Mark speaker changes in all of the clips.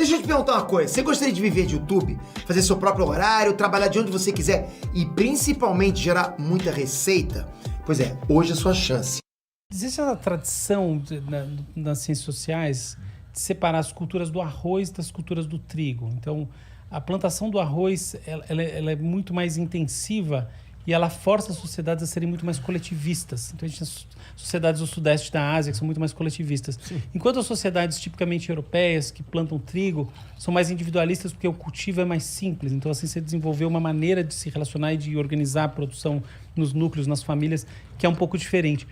Speaker 1: Deixa eu te perguntar uma coisa. Você gostaria de viver de YouTube? Fazer seu próprio horário, trabalhar de onde você quiser e principalmente gerar muita receita? Pois é, hoje é a sua chance.
Speaker 2: Existe essa tradição nas ciências sociais de separar as culturas do arroz das culturas do trigo. Então, a plantação do arroz ela é muito mais intensiva e ela força as sociedades a serem muito mais coletivistas. Então, a gente tem sociedades do sudeste da Ásia que são muito mais coletivistas. Sim. Enquanto as sociedades tipicamente europeias que plantam trigo são mais individualistas porque o cultivo é mais simples. Então, assim, você desenvolveu uma maneira de se relacionar e de organizar a produção nos núcleos, nas famílias, que é um pouco diferente.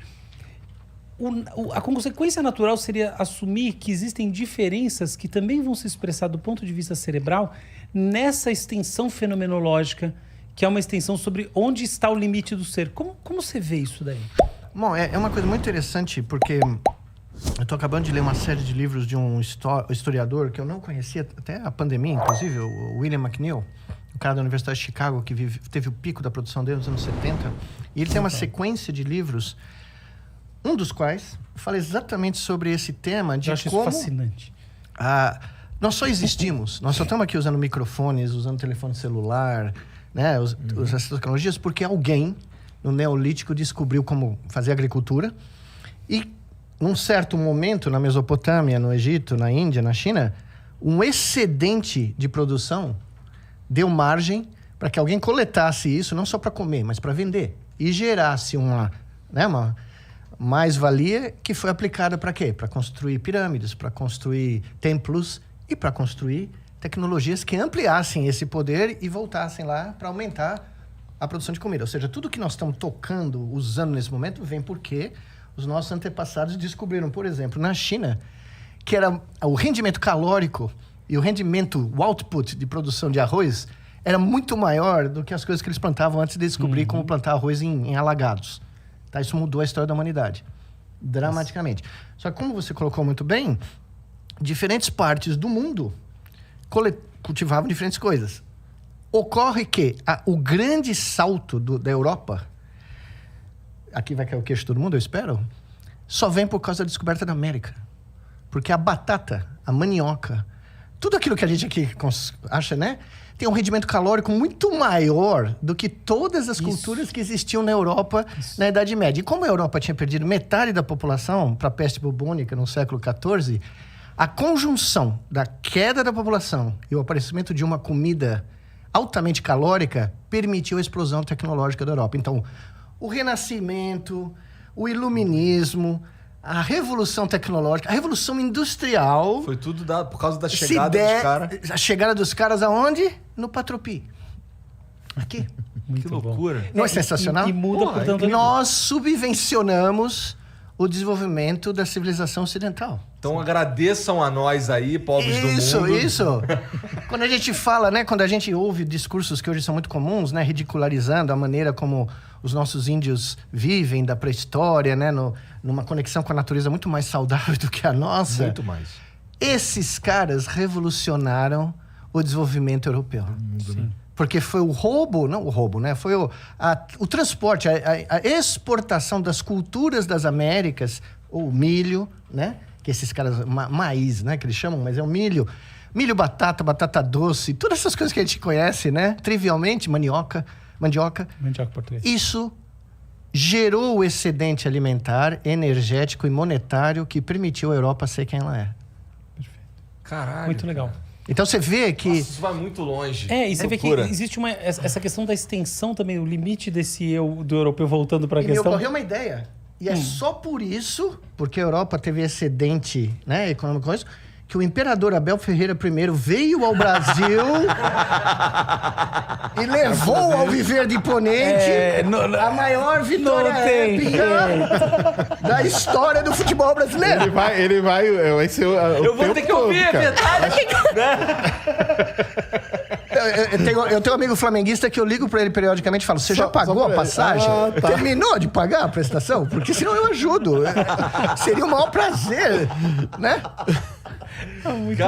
Speaker 2: A consequência natural seria assumir que existem diferenças que também vão se expressar do ponto de vista cerebral nessa extensão fenomenológica, que é uma extensão sobre onde está o limite do ser. Como você vê isso daí?
Speaker 3: Bom, é uma coisa muito interessante, porque eu estou acabando de ler uma série de livros de um historiador que eu não conhecia, até a pandemia, inclusive, o William McNeill, o cara da Universidade de Chicago, que teve o pico da produção dele nos anos 70. E ele tem uma sequência de livros, um dos quais fala exatamente sobre esse tema de
Speaker 2: eu acho
Speaker 3: como...
Speaker 2: isso fascinante.
Speaker 3: Nós só existimos, nós só estamos aqui usando microfones, usando telefone celular, né, essas tecnologias, porque alguém no Neolítico descobriu como fazer agricultura e, num certo momento, na Mesopotâmia, no Egito, na Índia, na China, um excedente de produção deu margem para que alguém coletasse isso, não só para comer, mas para vender, e gerasse uma mais-valia que foi aplicada para quê? Para construir pirâmides, para construir templos e para construir tecnologias que ampliassem esse poder e voltassem lá para aumentar a produção de comida. Ou seja, tudo que nós estamos tocando, usando nesse momento, vem porque os nossos antepassados descobriram, por exemplo, na China, que era o rendimento calórico e o output de produção de arroz era muito maior do que as coisas que eles plantavam antes de descobrir como plantar arroz em alagados. Tá? Isso mudou a história da humanidade, dramaticamente. Só que, como você colocou muito bem, diferentes partes do mundo cultivavam diferentes coisas. Ocorre que o grande salto da Europa, aqui vai cair o queixo de todo mundo, eu espero, só vem por causa da descoberta da América. Porque a batata, a mandioca, tudo aquilo que a gente aqui acha, né? Tem um rendimento calórico muito maior do que todas as culturas que existiam na Europa na Idade Média. E como a Europa tinha perdido metade da população para a peste bubônica no século XIV, a conjunção da queda da população e o aparecimento de uma comida altamente calórica permitiu a explosão tecnológica da Europa. Então, o Renascimento, o Iluminismo, a Revolução Tecnológica, a Revolução Industrial...
Speaker 4: Foi tudo dado por causa da chegada dos caras.
Speaker 3: A chegada dos caras aonde? No Patropi. Aqui.
Speaker 4: Que loucura.
Speaker 3: Não é sensacional?
Speaker 2: E muda, portanto...
Speaker 3: Nós subvencionamos o desenvolvimento da civilização ocidental.
Speaker 4: Então agradeçam a nós aí, povos do mundo.
Speaker 3: Isso. Quando a gente fala, né? Quando a gente ouve discursos que hoje são muito comuns, né? Ridicularizando a maneira como os nossos índios vivem da pré-história, né? Numa conexão com a natureza muito mais saudável do que a nossa.
Speaker 4: Muito mais.
Speaker 3: Esses caras revolucionaram o desenvolvimento europeu.
Speaker 2: Sim.
Speaker 3: Porque foi né? Foi o transporte, a exportação das culturas das Américas, o milho, né? Que esses caras, maíz, né? Que eles chamam, mas é o milho. Milho, batata doce, todas essas coisas que a gente conhece, né? Trivialmente, mandioca.
Speaker 2: Mandioca portuguesa.
Speaker 3: Isso gerou o excedente alimentar, energético e monetário que permitiu a Europa ser quem ela é.
Speaker 2: Perfeito.
Speaker 4: Caralho.
Speaker 2: Muito legal.
Speaker 3: Então você vê que...
Speaker 4: Nossa, isso vai muito longe.
Speaker 2: E você vê que existe essa questão da extensão também, o limite desse eu do europeu voltando para a questão...
Speaker 3: me ocorreu uma ideia. E é só por isso, porque a Europa teve excedente, né, econômico com isso, que o imperador Abel Ferreira I veio ao Brasil e levou ao Viver de Imponente a maior vitória épica da história do futebol brasileiro.
Speaker 5: Ele vai ser
Speaker 4: Eu vou ter que ouvir a metade.
Speaker 3: Eu tenho um amigo flamenguista que eu ligo pra ele periodicamente e falo, você já pagou a passagem?
Speaker 5: Tá.
Speaker 3: Terminou de pagar a prestação? Porque senão eu ajudo. Seria o maior prazer, né?
Speaker 2: Muito